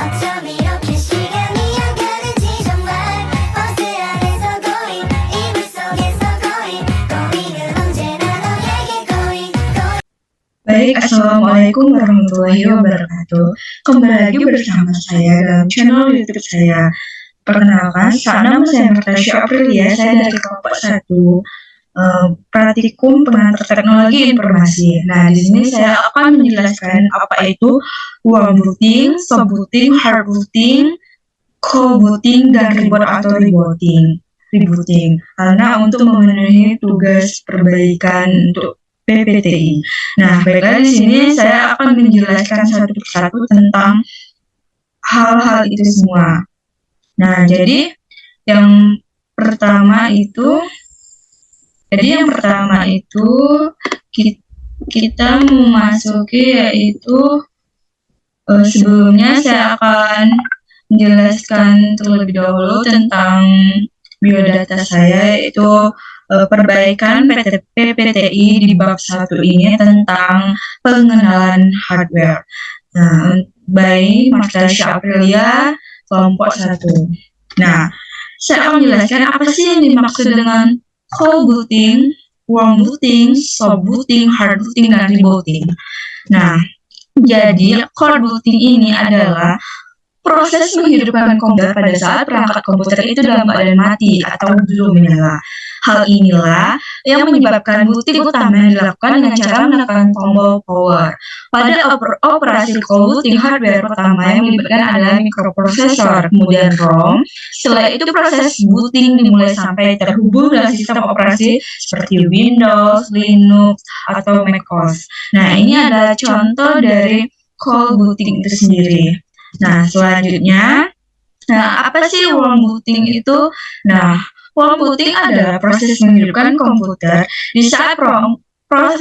어쩜 이렇게 시간이 안 가는지 정말 버스 안에서 고인 이불 속에서 고인은 언제나 너에게 고인. Baik, Assalamualaikum warahmatullahi wabarakatuh. Kembali lagi bersama saya dalam channel YouTube saya. Perkenalkan, nama saya Martasya Aprilia, saya dari kelompok 1 Praktikum Pengantar Teknologi Informasi. Nah, di sini saya akan menjelaskan apa itu warm booting, soft booting, hard booting, cold booting, dan reboot atau rebooting. Karena untuk memenuhi tugas perbaikan untuk PPTI. Nah, baiklah di sini saya akan menjelaskan satu persatu tentang hal-hal itu semua. Nah, jadi yang pertama itu kita memasuki yaitu sebelumnya saya akan menjelaskan terlebih dahulu tentang biodata saya, yaitu perbaikan PPTI di bab 1 ini tentang pengenalan hardware. Nah, by Martasya Aprilia, kelompok 1. Nah, saya akan menjelaskan apa sih yang dimaksud dengan cold booting, warm booting, soft booting, hard booting, dan rebooting. Nah, jadi cold booting ini adalah proses menghidupkan komputer pada saat perangkat komputer itu dalam keadaan mati atau belum menyala. Hal inilah yang menyebabkan booting utama yang dilakukan dengan cara menekan tombol power. Pada operasi cold booting, hardware pertama yang dilibatkan adalah mikroprosesor, kemudian ROM. Setelah itu proses booting dimulai sampai terhubung dengan sistem operasi seperti Windows, Linux, atau macOS. Nah, ini adalah contoh dari cold booting itu sendiri. Nah, selanjutnya, apa sih warm booting itu? Nah, warm booting adalah proses menghidupkan komputer di saat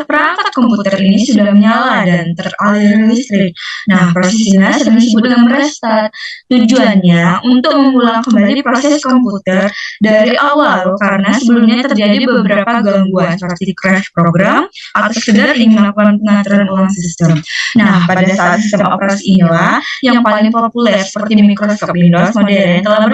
perangkat komputer ini sudah menyala dan teralir listrik. Nah, proses ini sering disebut dengan restart. Tujuannya untuk mengulang kembali proses komputer dari awal karena sebelumnya terjadi beberapa gangguan seperti crash program atau sekedar ingin melakukan pengaturan ulang sistem. Nah, pada saat sistem operasi inilah yang paling populer seperti Microsoft Windows modern telah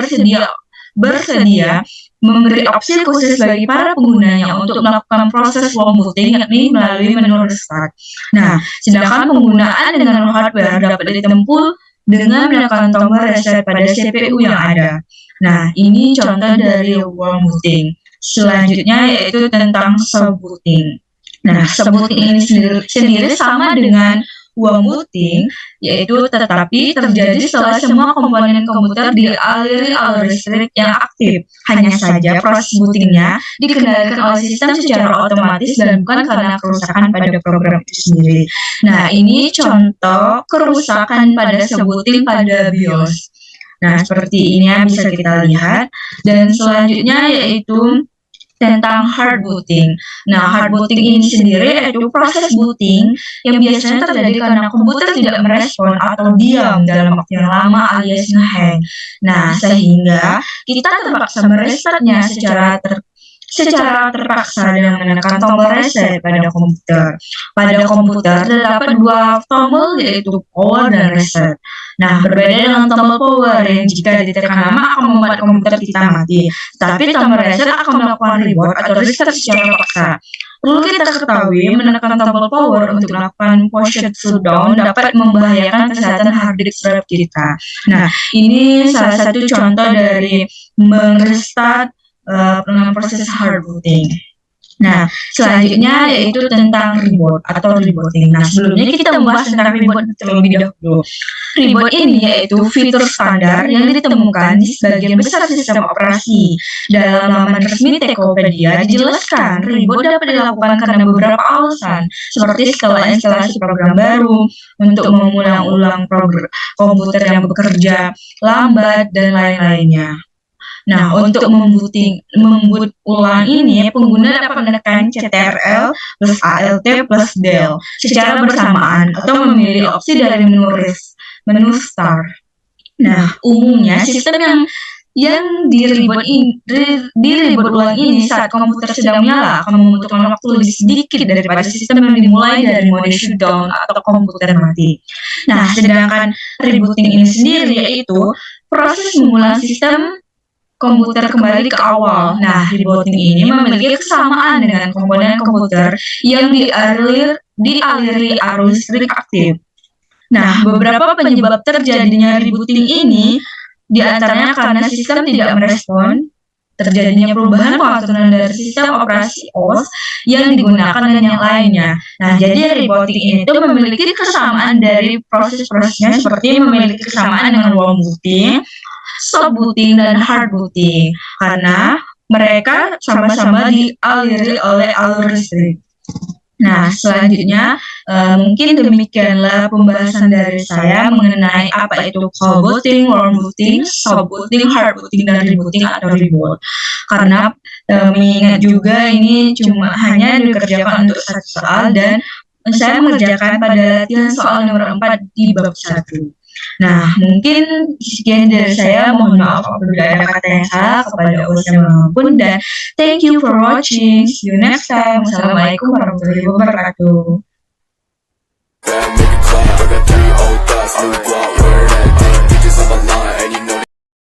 bersedia memberi opsi khusus bagi para penggunanya untuk melakukan proses warm booting yakni melalui menu restart. Nah, sedangkan penggunaan dengan hardware dapat ditempuh dengan menekan tombol reset pada CPU yang ada. Nah, ini contoh dari warm booting. Selanjutnya yaitu tentang soft booting. Nah, soft booting ini sendiri sama dengan warm booting, yaitu tetapi terjadi setelah semua komponen komputer dialiri arus listrik yang aktif. Hanya saja proses bootingnya dikendalikan oleh sistem secara otomatis dan bukan karena kerusakan pada program itu sendiri. Nah, ini contoh kerusakan pada booting pada BIOS. Nah, seperti ini bisa kita lihat. Dan selanjutnya yaitu tentang hard booting. Nah, hard booting ini sendiri yaitu proses booting yang biasanya terjadi karena komputer tidak merespon atau diam dalam waktu yang lama alias ngehang. Nah, sehingga kita terpaksa merestartnya secara terpaksa dengan menekan tombol reset pada komputer. Pada komputer terdapat dua tombol yaitu power dan reset. Nah, berbeda dengan tombol power yang jika ditekan lama akan membuat komputer kita mati. Tapi tombol reset akan melakukan reboot atau restart secara paksa. Perlu kita ketahui menekan tombol power untuk melakukan post shutdown dapat membahayakan kesehatan hard disk drive kita. Nah, ini salah satu contoh dari merestart dengan proses hard booting. Nah, selanjutnya yaitu tentang reboot atau rebooting. Nah, sebelumnya kita membahas tentang reboot terlebih dahulu. Reboot ini yaitu fitur standar yang ditemukan di sebagian besar sistem operasi. Dalam laman resmi Tokopedia dijelaskan reboot dapat dilakukan karena beberapa alasan, seperti setelah instalasi program baru, untuk mengulang-ulang komputer yang bekerja lambat dan lain-lainnya. Nah, untuk memboot ulang ini, pengguna dapat menekan CTRL plus ALT plus del secara bersamaan atau memilih opsi dari menu start. Nah, umumnya sistem yang yang diribut ulang ini saat komputer sedang menyala akan membutuhkan waktu lebih sedikit daripada sistem yang dimulai dari mode shutdown atau komputer mati. Nah, sedangkan rebooting ini sendiri yaitu proses mengulang sistem komputer kembali ke awal. Nah, rebooting ini memiliki kesamaan dengan komponen komputer yang dialiri arus listrik aktif. Nah, beberapa penyebab terjadinya rebooting ini di antaranya karena sistem tidak merespon, terjadinya perubahan pengaturan dari sistem operasi OS yang digunakan dan yang lainnya. Nah, jadi rebooting ini itu memiliki kesamaan dari proses-prosesnya seperti memiliki kesamaan dengan warm booting, soft booting, dan hard booting karena mereka sama-sama dialiri oleh alur listrik. Nah, selanjutnya mungkin demikianlah pembahasan dari saya mengenai apa itu cold booting, warm booting, soft booting, hard booting, dan rebooting atau reboot. Karena mengingat juga ini cuma hanya dikerjakan untuk satu soal dan saya mengerjakan pada latihan soal nomor 4 di bab 1. Nah, mungkin sekian dari saya. Mohon maaf apabila ada kata yang salah kepada usaha maupun, dan thank you for watching. See you next time. Wassalamualaikum warahmatullahi wabarakatuh.